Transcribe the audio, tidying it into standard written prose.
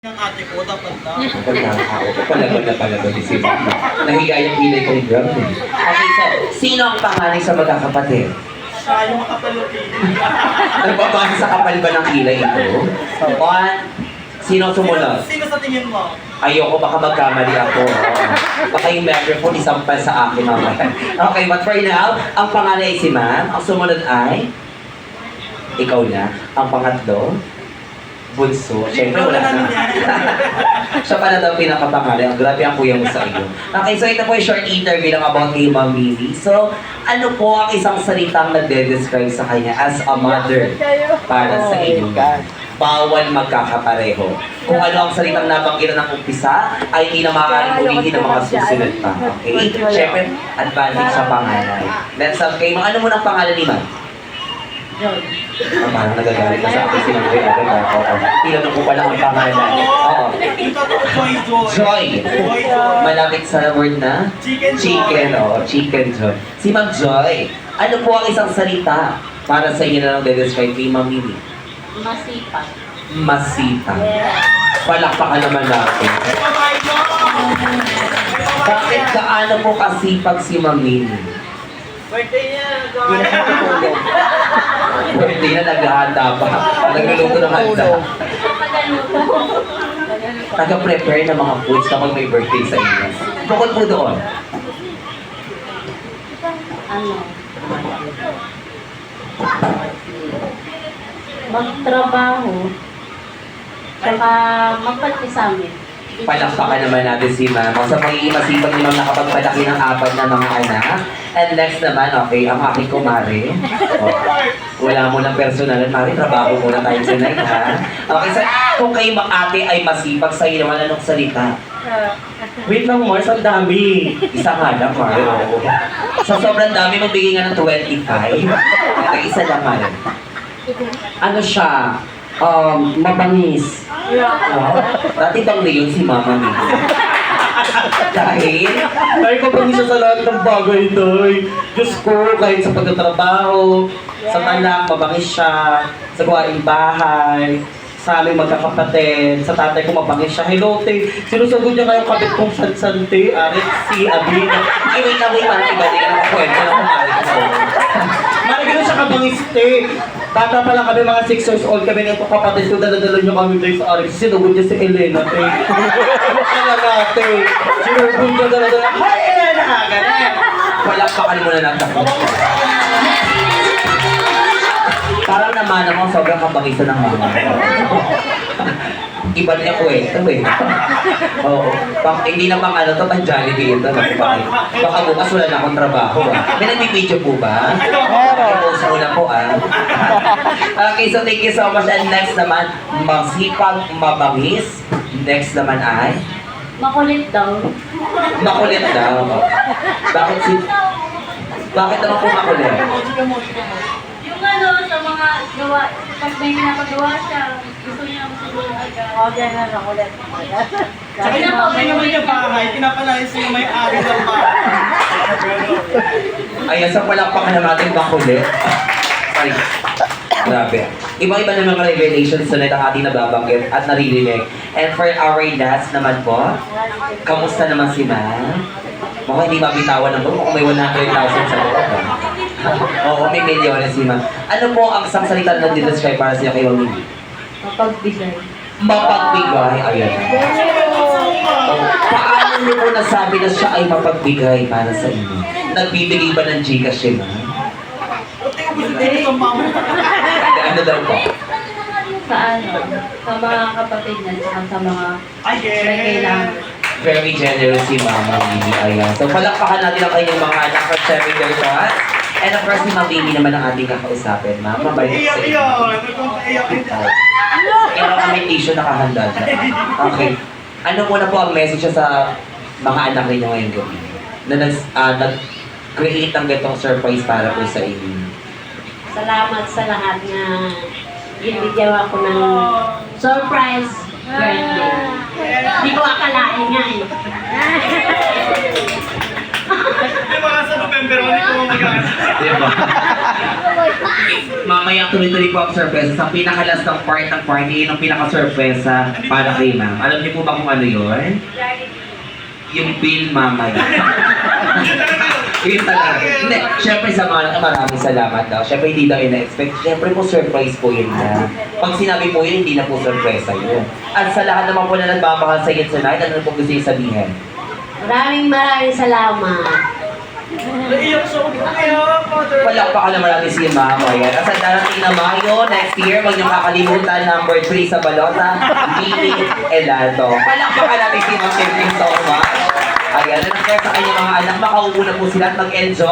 Yung ate ko, dapat na. Pagkakao ko, palaban na pala doon si Mama. Nahiga yung kilay kong drum eh. Okay, so, sino ang panganay sa magkakapatid? Siya yung makapalupin. Nagbabase sa kapal ba ng kilay ito? One, sino sumunod? Sino sa tingin mo? Ayoko, baka magkamali ako. Baka yung microphone isampal sa akin mamaya. Okay, but for now, ang panganay ay si Ma'am. Ang sumunod ay... Ikaw na. Ang pangatlo, bunso. Siyempre wala na. Siya pa na daw pinakapangalan. Grabe ang kuya mo sa iyo. Okay, so ito po yung short interview lang about kay Ma'am Mimi. So, ano po ang isang salitang nagde-describe sa kanya as a mother para sa inyo? Bawal magkakapareho. Kung ano ang salitang nabanggitan ng umpisa, ay hindi na maaaring ulitin ng mga susunod pa. Okay? Siyempre, advantage sa pangalan. Let's okay. Ano mo ng pangalan ni Ma'am? Parang nagagalit na sa akin si Ma'am Joy agad ako. Tinanong ko pala ang pangalan. Oo. Joy, Joy. Joy. Malapit sa word na? Chicken Joy. Chicken, oo. Chicken Joy. Si Ma'am Joy, ano po ang isang salita para sa inyo na lang de-describe kay Ma'am Mimi? Masipag. Masipag. Palakpakan naman natin. Bye-bye, Joy. Bakit kaano po kasipag si Ma'am Mimi? Birthday niya, Hindi na Joy. natutulog. Pwede na naghahanda pa. Nagluluto ng handa. Taga-prepare ng mga foods kapag may birthday sa inyo. Bukod po doon. Ano? Magtrabaho. Saka magpagkisamin. Palakpakan naman natin si Ma'am. Sa pagiging masipag ni Ma'am nakapagpalaki ng apat na mga anak. And next naman, okay, ang aking kumare. Oh, wala mo ng personalan, Mari. Trabaho muna tayo tonight, ha? Okay, so kung kayo ate ay masipag sa iyo naman, anong salita? Wait lang, Mars, ang dami. Isa nga lang, Mari. Oo. Sa sobrang dami, magbigay nga ng 25. Kaya isa lang, Mari. Ano siya? Mabangis. Dati bang na yun si Mama Mimi? Dahil? Dahil mabangis siya sa lahat ng bagay ito. Diyos ko, kahit sa pagtatrabaho, sa tanak, mabangis siya, sa gawaing bahay, sa aming magkakapatid, sa tatay ko mabangis siya. Hello, te. Sinusagot niya kayong kabit kong sansante, Arit, si Abin. Ay, wait na, parang iba din ang kwento na kumari ko. Mari ganun siya kabangis, te. Bata pa lang kami, mga 6 years old kami nito kapatid ko, dala-dala niyo kami tayo sa Arit. Sinugod niya si Elena, te. Ano nga, te. Sinugod niya dala-dala. Hi, Elena! Ganun. Walang pakalimunan natin ako. Parang naman ako, sobrang kabangisan ng mama. Iba niya kwento eh. Oo. Hindi naman ano to, pang Jollibee ito. Baka bukas wala na akong trabaho ah. May nag-video po ba? I-post muna po ah. Okay, so thank you so much. And next naman, masipag, mabangis. Next naman ay? Makulit daw. Makulit daw. Bakit naman po makulit? Yung ano, sa mga gawa, pag may pinapagawa siya, gusto niya masunod agad. O, ganyan, makulit. Tsaka may naman niya bahay, pinapalayas niya may-ari ng bahay. Ayan, sa palakpakan na natin makulit. Sorry. Grabe. Iba-iba na mga revelations na ang ating nababanggit at naririnig. And for our last naman po, kamusta naman si Ma'am? Mukhang hindi mabitawan ng buong, mukhang may 100,000 sa loob. Oo, may milyones si Ma'am. Ano po ang isang salita na nag-describe para siya kay Ma'am Mimi? Mapagbigay. Mapagbigay. Ayan. Paano niyo po nasabi na siya ay mapagbigay para sa inyo? Nagbibigay ba ng Gcash si Ma'am? Buti ko gusto din itong mama. Ano daw po? Sa ano, sa mga kapatid niya, saka sa mga Ay, may yes. kailangan. Very generous si Mama Mimi. Ayan. So, palakpakan natin ang kanyang mga anak for 7 years old. And of course, si Ma'am Mimi naman ang ating kakausapin. Ma'am, mabalik sa Iyak inyo. yun. Iyak yun. Kaya kami tissue nakahanda dyan. Okay. Ano muna po ang message sa mga anak ninyo ngayong gabi? Na nag-create ng ganitong surprise para po sa inyo. Salamat sa lahat na binigyan ako ng surprise birthday. Hindi ko akalain nga eh. Di ba sa November, hindi ko mag-aas. Diba? Mama mamaya tuloy-tuloy po ang surprise. Ang pinakalas ng part ng party, yun ang pinaka-surpresa para kay ma'am. Alam niyo po ba kung ano yun? Yung bill mamaya. Yun talaga. Hindi, syempre sa mga maraming salamat daw. Syempre hindi daw ina-expect. Syempre po surprise po yun na. Pag sinabi po yun, hindi na po surpresa yun. At sa lahat naman po na nagmamahal sa inyo tonight, ano po gusto yung sabihin? Maraming salamat. Naiyak sa ulo kayo, mother. Palakpakan naman natin si Ma'am. Ayan. At sa darating na Mayo, next year, huwag niyong kakalimutan, number 3 sa balota, Mimi Elado. Palakpakan natin si Ma'am. Thank you so much. Ayan, na sa kanyang mga anak, makaupo na po sila at mag-enjoy.